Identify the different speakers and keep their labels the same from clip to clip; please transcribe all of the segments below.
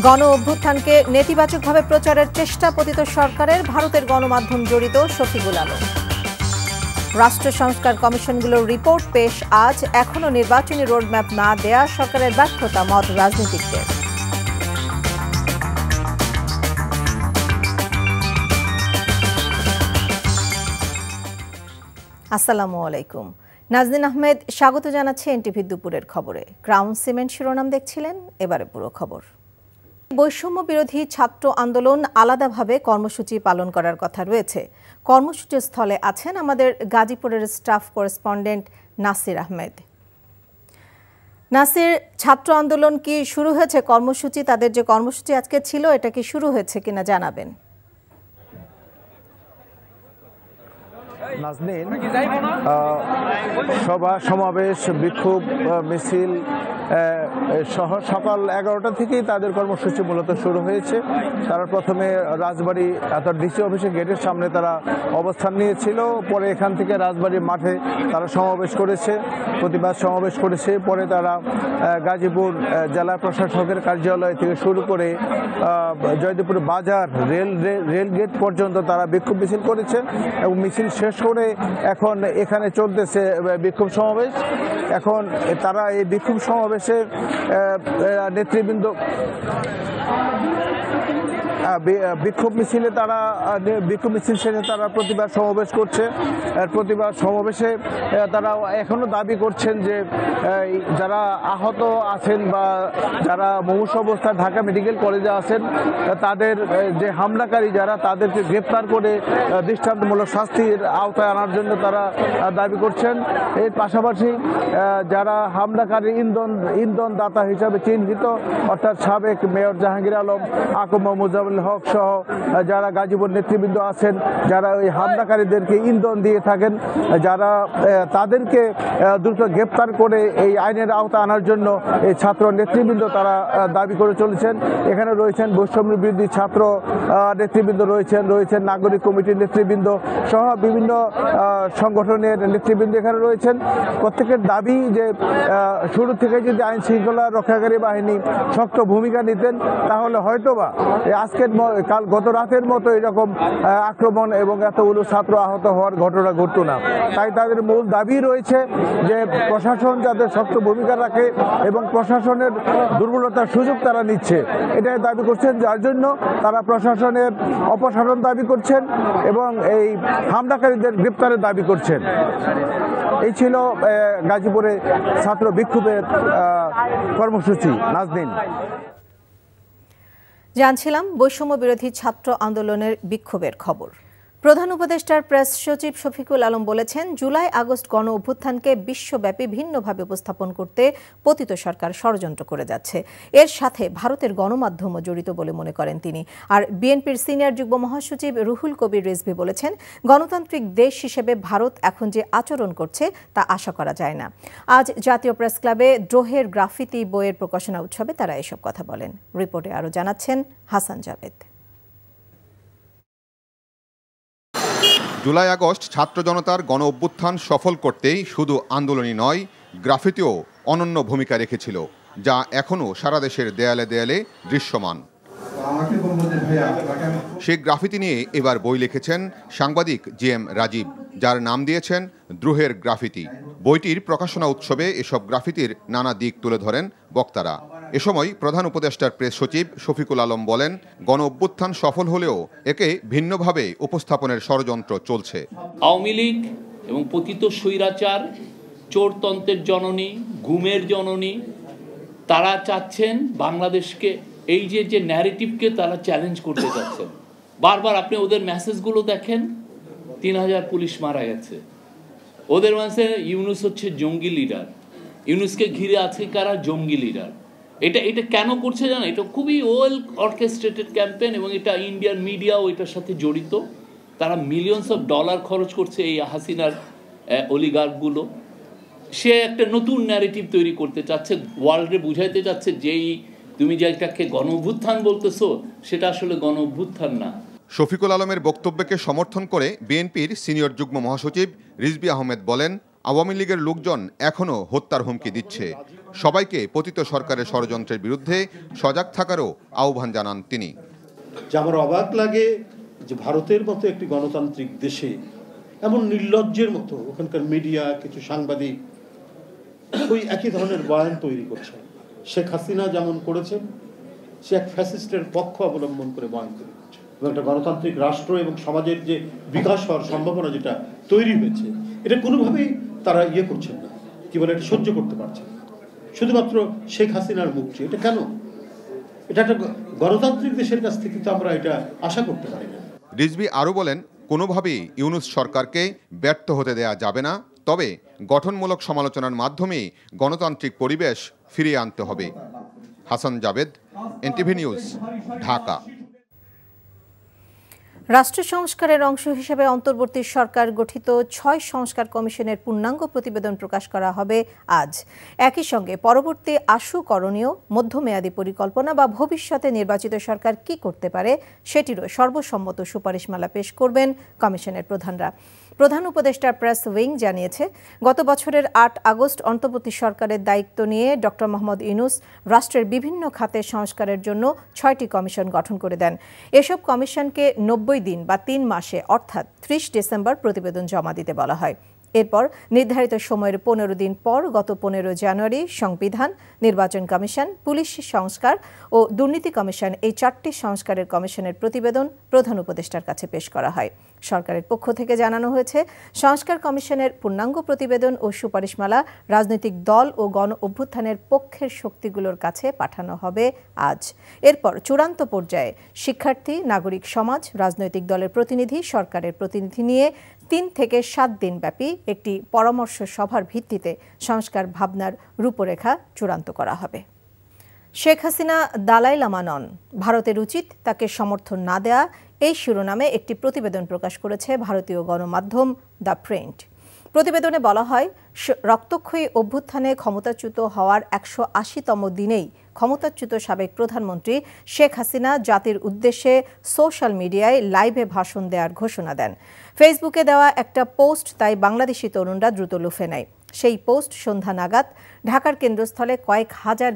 Speaker 1: গণ অভ্যুত্থানকে নেতিবাচকভাবে প্রচারের চেষ্টা পতিত সরকারের, ভারতের গণমাধ্যম জড়িত শফিকুল আলম। রাষ্ট্র সংস্কার কমিশনগুলোর রিপোর্ট পেশ আজ, এখনো নির্বাচনী রোডম্যাপ না দেয়া সরকারের ব্যর্থতা মত রাজনীতিকদের। আসসালামু আলাইকুম। নাজনীন আহমেদ স্বাগত জানাচ্ছে এনটিভি দুপুরের খবরে। ক্রাউন সিমেন্ট শিরোনাম দেখছিলেন, এবারে পুরো খবর। বৈষম্য বিরোধী ছাত্র আন্দোলন আলাদাভাবে কর্মসূচি পালন করার কথা রয়েছে। কর্মসূচির স্থলে আছেন আমাদের গাজীপুরের স্টাফ করেসপন্ডেন্ট নাসির আহমেদ। নাসির, ছাত্র আন্দোলন কি শুরু হয়েছে? কর্মসূচি, তাদের যে কর্মসূচি আজকে ছিল, এটা কি শুরু হয়েছে কিনা জানাবেন।
Speaker 2: নাজনীন, সভা সমাবেশ, বিক্ষোভ মিছিল সহ সকাল 11টা থেকেই তাদের কর্মসূচি মূলত শুরু হয়েছে। তারা প্রথমে রাজবাড়ী অর্থাৎ ডিসি অফিসের গেটের সামনে তারা অবস্থান নিয়েছিল, পরে এখান থেকে রাজবাড়ী মাঠে তারা সমাবেশ করেছে, প্রতিবাদ সমাবেশ করেছে। পরে তারা গাজীপুর জেলা প্রশাসকের কার্যালয় থেকে শুরু করে জয়দেবপুর বাজার রেল গেট পর্যন্ত তারা বিক্ষোভ মিছিল করেছে এবং মিছিল শেষ করে এখন এখানে চলতেছে বিক্ষোভ সমাবেশ। এখন তারা এই বিক্ষোভ সমাবেশে নেতৃবৃন্দ বিক্ষোভ মিছিল শেষে তারা প্রতিবাদ সমাবেশ করছে। প্রতিবাদ সমাবেশে তারা এখনো দাবি করছেন যে যারা আহত আছেন বা যারা মুমূর্ষু অবস্থায় ঢাকা মেডিকেল কলেজে আছেন, তাদের যে হামলাকারী যারা, তাদেরকে গ্রেপ্তার করে দৃষ্টান্তমূলক শাস্তির আওতায় আনার জন্য তারা দাবি করছেন। এর পাশাপাশি যারা হামলাকারী ইন্ধন দাতা হিসাবে চিহ্নিত, অর্থাৎ সাবেক মেয়র জাহাঙ্গীর আলম, আকম মুজামিল হক সহ যারা গাজীপুর নেতৃবৃন্দ আছেন, যারা ওই হামলাকারীদেরকে ইন্ধন দিয়ে থাকেন, যারা তাদেরকে দ্রুত গ্রেপ্তার করে এই আইনের আওতা আনার জন্য এই ছাত্র নেতৃবৃন্দ তারা দাবি করে চলেছেন। এখানে রয়েছেন বৈষম্য বিরোধী ছাত্র নেতৃবৃন্দ, রয়েছেন নাগরিক কমিটির নেতৃবৃন্দ সহ বিভিন্ন সংগঠনের নেতৃবৃন্দ এখানে রয়েছেন। প্রত্যেকের দাবি যে শুরু থেকে যদি আইন শৃঙ্খলা রক্ষাকারী বাহিনী শক্ত ভূমিকা নিতেন, তাহলে হয়তোবা গত রাতের মতো এরকম আক্রমণ এবং এতগুলো ছাত্র আহত হওয়ার ঘটনা ঘটতো না। তাই তাদের মূল দাবি রয়েছে যে প্রশাসন যাতে শক্ত ভূমিকা রাখে এবং প্রশাসনের দুর্বলতার সুযোগ তারা নিচ্ছে, এটাই দাবি করছেন, যার জন্য তারা প্রশাসনের অপসারণ দাবি করছেন এবং এই হামলাকারীদের গ্রেপ্তারের দাবি করছেন। এই ছিল গাজীপুরে ছাত্র বিক্ষোভের কর্মসূচি। নাজনীন,
Speaker 1: জানছিলাম বৈষম্য বিরোধী ছাত্র আন্দোলনের বিক্ষোভের খবর। প্রধান উপদেষ্টার প্রেস সচিব শফিকুল আলম বলেছেন, জুলাই আগস্ট গণ অভ্যুত্থানকে বিশ্বব্যাপী ভিন্নভাবে উপস্থাপন করতে পতিত সরকার ষড়যন্ত্র করে যাচ্ছে। এর সাথে ভারতের গণমাধ্যমও জড়িত বলে মনে করেন তিনি। আর বিএনপির সিনিয়র যুগ্ম মহাসচিব রুহুল কবির রিজভী বলেছেন, গণতান্ত্রিক দেশ হিসেবে ভারত এখন যে আচরণ করছে তা আশা করা যায় না। আজ জাতীয় প্রেস ক্লাবে দ্রোহের গ্রাফিতি বইয়ের প্রকাশনা উৎসবে তারা এসব কথা বলেন। রিপোর্টে আরও জানাচ্ছেন হাসান জাভেদ।
Speaker 3: জুলাই আগস্ট ছাত্র জনতার গণ অভ্যুত্থান সফল করতেই শুধু আন্দোলনই নয়, গ্রাফিতিও অনন্য ভূমিকা রেখেছিল, যা এখনও সারা দেশের দেয়ালে দেয়ালে দৃশ্যমান। সেই গ্রাফিতি নিয়ে এবার বই লিখেছেন সাংবাদিক জিএম রাজীব, যার নাম দিয়েছেন দ্রোহের গ্রাফিতি। বইটির প্রকাশনা উৎসবে এসব গ্রাফিতির নানা দিক তুলে ধরেন বক্তারা। এ সময় প্রধান উপদেষ্টার প্রেস সচিব শফিকুল আলম বলেন, গণ অভ্যুত্থান সফল হলেও একে ভিন্নভাবে উপস্থাপনের ষড়যন্ত্র চলছে।
Speaker 4: আওয়ামী লীগ এবং পতিত স্বৈরাচার, চোরতন্ত্রের জননী, গুমের জননী, তারা চাচ্ছেন বাংলাদেশকে, এই যে ন্যারেটিভকে তারা চ্যালেঞ্জ করতে চাচ্ছেন। বারবার আপনি ওদের মেসেজগুলো দেখেন, 3000 পুলিশ মারা গেছে, ওদের মাঝে ইউনূস হচ্ছে জঙ্গি লিডার, ইউনূসকে ঘিরে আছে কারা? জঙ্গি লিডার। এটা কেন করছে জানো? এটা খুবই ওয়েল অর্কেস্ট্রেটেড ক্যাম্পেইন এবং এটা ইন্ডিয়ান মিডিয়াও এটার সাথে জড়িত। তারা মিলিয়নস অফ ডলার খরচ করছে এই হাসিনার অলিগার্কগুলো। সে একটা নতুন ন্যারেটিভ তৈরি করতে চাচ্ছে, ওয়ার্ল্ডে বুঝাইতে চাচ্ছে যেই তুমি যেটাকে গণ অভ্যুত্থান বলতেছো সেটা আসলে গণ অভ্যুত্থান না।
Speaker 3: শফিকুল আলমের বক্তব্যকে সমর্থন করে বিএনপির সিনিয়র যুগ্ম মহাসচিব রিজভী আহমেদ বলেন, আওয়ামী লীগের লোকজন এখনও হত্যার হুমকি দিচ্ছে। সবাইকে পতিত সরকারের ষড়যন্ত্রের বিরুদ্ধে সজাগ থাকারও আহ্বান জানান তিনি।
Speaker 5: যে আমার অবাক লাগে যে ভারতের মতো একটি গণতান্ত্রিক দেশে এমন নির্লজ্জের মতো ওখানকার মিডিয়া, কিছু সাংবাদিক ওই একই ধরনের বয়ান তৈরি করছে। শেখ হাসিনা যেমন করেছেন, সে এক ফ্যাসিস্টের পক্ষ অবলম্বন করে বয়ান তৈরি করছে। এবং একটা গণতান্ত্রিক রাষ্ট্র এবং সমাজের যে বিকাশ হওয়ার সম্ভাবনা যেটা তৈরি হয়েছে, এটা কোনোভাবেই তারা করছেন না, কি বলে, এটা সহ্য করতে পারছেন না। শুধুমাত্র শেখ হাসিনার মুক্তি, এটা কেন? এটা একটা গণতান্ত্রিক দেশের কাছ থেকে তো আমরা এটা আশা করতে পারি না।
Speaker 3: রিজভী আরও বলেন, কোনোভাবেই ইউনূস সরকারকে ব্যর্থ হতে দেয়া যাবে না, তবে গঠনমূলক সমালোচনার মাধ্যমেই গণতান্ত্রিক পরিবেশ ফিরিয়ে আনতে হবে। Hasan Javed, NTV news, Dhaka.
Speaker 1: রাষ্ট্র সংস্কারের অংশ হিসেবে অন্তর্বর্তী সরকার গঠিত ৬ সংস্কার কমিশনের পূর্ণাঙ্গ প্রতিবেদন প্রকাশ করা হবে আজ। একই সঙ্গে পরবর্তী আশু করণীয়, মধ্যমেয়াদী পরিকল্পনা বা ভবিষ্যতে নির্বাচিত সরকার কি করতে পারে সেটিরও সর্বসম্মত সুপারিশমালা পেশ করবেন কমিশনের প্রধানরা। প্রধান উপদেষ্টা প্রেস উইং জানিয়েছে, গত বছরের ৮ আগস্ট অন্তর্বর্তী সরকারের দায়িত্ব নিয়ে ড. মোহাম্মদ ইউনূস রাষ্ট্রের বিভিন্ন খাতে সংস্কারের জন্য ৬টি কমিশন গঠন করে দেন। এসব কমিশনকে ৯০ দিন বা ৩ মাসে অর্থাৎ ৩০ ডিসেম্বর প্রতিবেদন জমা দিতে বলা হয়। এরপর নির্ধারিত সময়ের ১৫ দিন পর গত ১৫ জানুয়ারি সংবিধান, নির্বাচন কমিশন, পুলিশ সংস্কার ও দুর্নীতি কমিশন, এই ৪টি সংস্কারের কমিশনের প্রতিবেদন প্রধান উপদেষ্টার কাছে পেশ করা হয়। সরকারের পক্ষ থেকে জানানো হয়েছে, সংস্কার কমিশনের পূর্ণাঙ্গ প্রতিবেদন ও সুপারিশমালা রাজনৈতিক দল ও গণ অভ্যুত্থানের পক্ষের শক্তিগুলোর কাছে পাঠানো হবে আজ। এরপর চূড়ান্ত পর্যায়ে শিক্ষার্থী, নাগরিক সমাজ, রাজনৈতিক দলের প্রতিনিধি, সরকারের প্রতিনিধি নিয়ে ৩ থেকে ৭ দিন ব্যাপী একটি পরামর্শ সভার ভিত্তিতে সংস্কার ভাবনার রূপরেখা চূড়ান্ত করা হবে। শেখ হাসিনা দালাই লামা নন, ভারতের উচিত তাকে সমর্থন না দেয়া, এই শিরোনামে একটি প্রতিবেদন প্রকাশ করেছে ভারতীয় গণমাধ্যম দ্য প্রিন্ট। প্রতিবেদনে বলা হয়, রক্তক্ষয়ী অভ্যুত্থানে ক্ষমতাচ্যুত হওয়ার ১৮০তম দিনেই ক্ষমতাচ্যুত সাবেক প্রধানমন্ত্রী শেখ হাসিনা জাতির উদ্দেশ্যে সোশ্যাল মিডিয়ায় লাইভে ভাষণ দেওয়ার ঘোষণা দেন। ফেসবুকে দেওয়া একটা পোস্ট তাই বাংলাদেশি তরুণরা দ্রুত লুফে নেয়। সেই পোস্ট সন্ধ্যা নাগাদ ঢাকার কেন্দ্রস্থলে কয়েক হাজার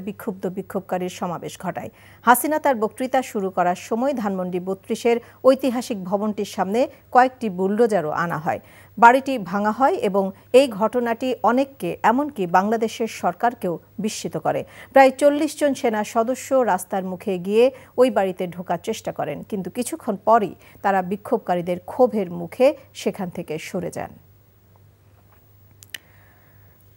Speaker 1: বিক্ষোভকারীর সমাবেশ ঘটায়। হাসিনা তার বক্তৃতা শুরু করার সময় ধানমন্ডি ৩২-এর ঐতিহাসিক ভবনটির সামনে কয়েকটি বুলডোজারও আনা হয়। বাড়িটি ভাঙা হয় এবং এই ঘটনাটি অনেককে, এমনকি বাংলাদেশের সরকারকেও বিস্মিত করে। প্রায় ৪০ জন সেনা সদস্য রাস্তার মুখে গিয়ে ওই বাড়িতে ঢোকার চেষ্টা করেন, কিন্তু কিছুক্ষণ পরই তারা বিক্ষোভকারীদের ক্ষোভের মুখে সেখান থেকে সরে যান।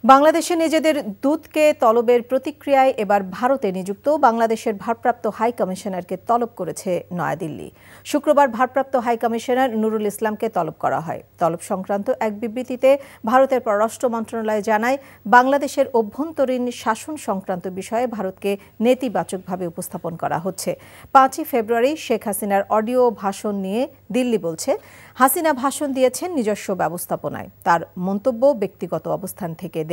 Speaker 1: বাংলাদেশে নিজেদের দূতকে তলবের প্রতিক্রিয়ায় এবার ভারতে নিযুক্ত বাংলাদেশের ভারপ্রাপ্ত হাই কমিশনারকে তলব করেছে নয়াদিল্লি। শুক্রবার ভারপ্রাপ্ত হাই কমিশনার নুরুল ইসলামকে তলব করা হয়। তলব সংক্রান্ত এক বিবৃতিতে ভারতের পররাষ্ট্র মন্ত্রণালয় জানায়, বাংলাদেশের অভ্যন্তরীণ শাসন সংক্রান্ত বিষয়ে ভারতকে নেতিবাচকভাবে উপস্থাপন করা হচ্ছে। ৫ই ফেব্রুয়ারি শেখ হাসিনার অডিও ভাষণ নিয়ে দিল্লি বলছে, হাসিনা ভাষণ দিয়েছেন নিজস্ব ব্যবস্থাপনায়, তার মন্তব্য ব্যক্তিগত অবস্থান থেকে দেয়া।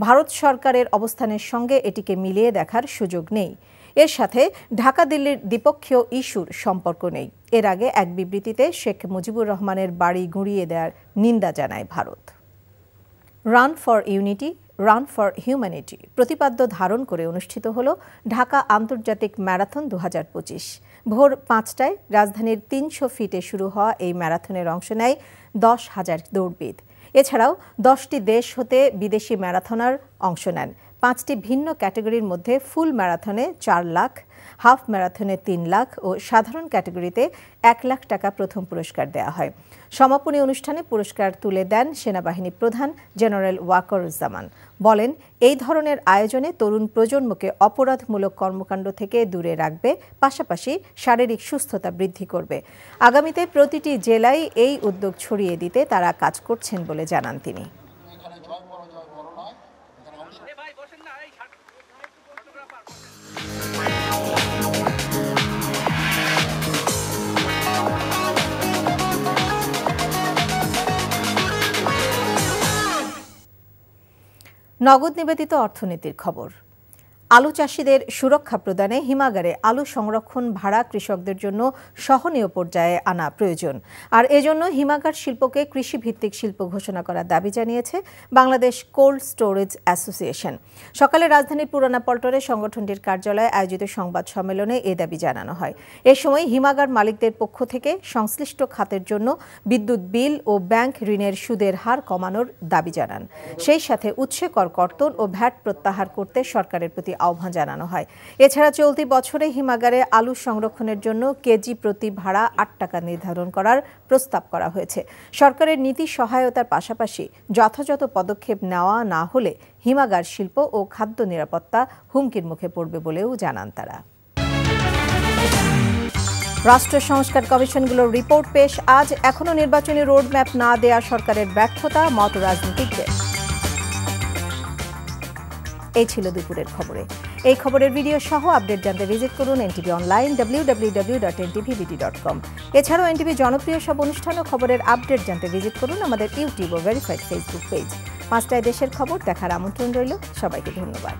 Speaker 1: ভারত সরকারের অবস্থানের সঙ্গে এটিকে মিলিয়ে দেখার সুযোগ নেই। এর সাথে ঢাকা দিল্লির দ্বিপক্ষীয় ইস্যুর সম্পর্ক নেই। এর আগে এক বিবৃতিতে শেখ মুজিবুর রহমানের বাড়ি গুঁড়িয়ে দেওয়ার নিন্দা জানায় Bharat. Run for unity, run for humanity প্রতিপাদ্য ধারণ করে অনুষ্ঠিত হল ঢাকা আন্তর্জাতিক ম্যারাথন ২০২৫। ভোর ৫টায় রাজধানীর ৩০০ ফিটে শুরু হওয়া এই ম্যারাথনের অংশ নেয় ১০,০০০ দৌড়বিদ। এছাড়াও 10টি দেশ হতে বিদেশি ম্যারাথনার অংশ নেন। 5টি ভিন্ন ক্যাটাগরির মধ্যে ফুল ম্যারাথনে 4 লাখ, হাফ ম্যারাথনে 3 লাখ ও সাধারণ ক্যাটাগরিতে 1 লাখ টাকা প্রথম পুরস্কার দেওয়া হয়। সমাপনী অনুষ্ঠানে পুরস্কার তুলে দেন সেনাবাহিনী প্রধান জেনারেল ওয়াকারুজ্জামান। বলেন, এই ধরনের আয়োজনে তরুণ প্রজন্মকে অপরাধমূলক কর্মকাণ্ড থেকে দূরে রাখবে, পাশাপাশি শারীরিক সুস্থতা বৃদ্ধি করবে। আগামীতে প্রতিটি জেলায় এই উদ্যোগ ছড়িয়ে দিতে তারা কাজ করছেন বলে জানান তিনি। নগদ নিবেদিত অর্থনীতির খবর। আলু চাষিদের সুরক্ষা প্রদানে হিমাগারে আলু সংরক্ষণ ভাড়া কৃষকদের জন্য সহনীয় পর্যায়ে আনা প্রয়োজন। আর এজন্য হিমাগার শিল্পকে কৃষিভিত্তিক শিল্প ঘোষণা করার দাবি জানিয়েছে বাংলাদেশ কোল্ড স্টোরেজ অ্যাসোসিয়েশন। সকালে রাজধানীর পুরানা পল্টনে সংগঠনটির কার্যালয়ে আয়োজিত সংবাদ সম্মেলনে এ দাবি জানানো হয়। এ সময় হিমাগার মালিকদের পক্ষ থেকে সংশ্লিষ্ট খাতের জন্য বিদ্যুৎ বিল ও ব্যাংক ঋণের সুদের হার কমানোর দাবি জানান। সেই সাথে উৎসে কর কর্তন ও ভ্যাট প্রত্যাহার করতে সরকারের প্রতি আহ্বান জানানো হয়। এছাড়া চলতি বছরে হিমাগারে আলু সংরক্ষণের জন্য কেজি প্রতি ভাড়া ৮ টাকা নির্ধারণ করার প্রস্তাব করা হয়েছে। সরকারের নীতি সহায়তার পাশাপাশি যথাযথ পদক্ষেপ নেওয়া না হলে হিমাগার শিল্প ও খাদ্য নিরাপত্তা হুমকির মুখে পড়বে বলেও জানান তারা। রাষ্ট্র সংস্কার কমিশনগুলোর রিপোর্ট পেশ আজ। এখনো নির্বাচনী রোডম্যাপ না দেয়া সরকারের ব্যর্থতা মত রাজনীতিকদের। এই ছিল দুপুরের খবরে। এই খবরের ভিডিও সহ আপডেট জানতে ভিজিট করুন এনটিভি অনলাইন www.ntvbd.com। এছাড়াও এনটিভি জনপ্রিয় সব অনুষ্ঠান ও খবরের আপডেট জানতে ভিজিট করুন আমাদের ইউটিউব ও ভেরিফাইড ফেসবুক পেজ। 5টায় দেশের খবর দেখার আমন্ত্রণ রইল। সবাইকে ধন্যবাদ।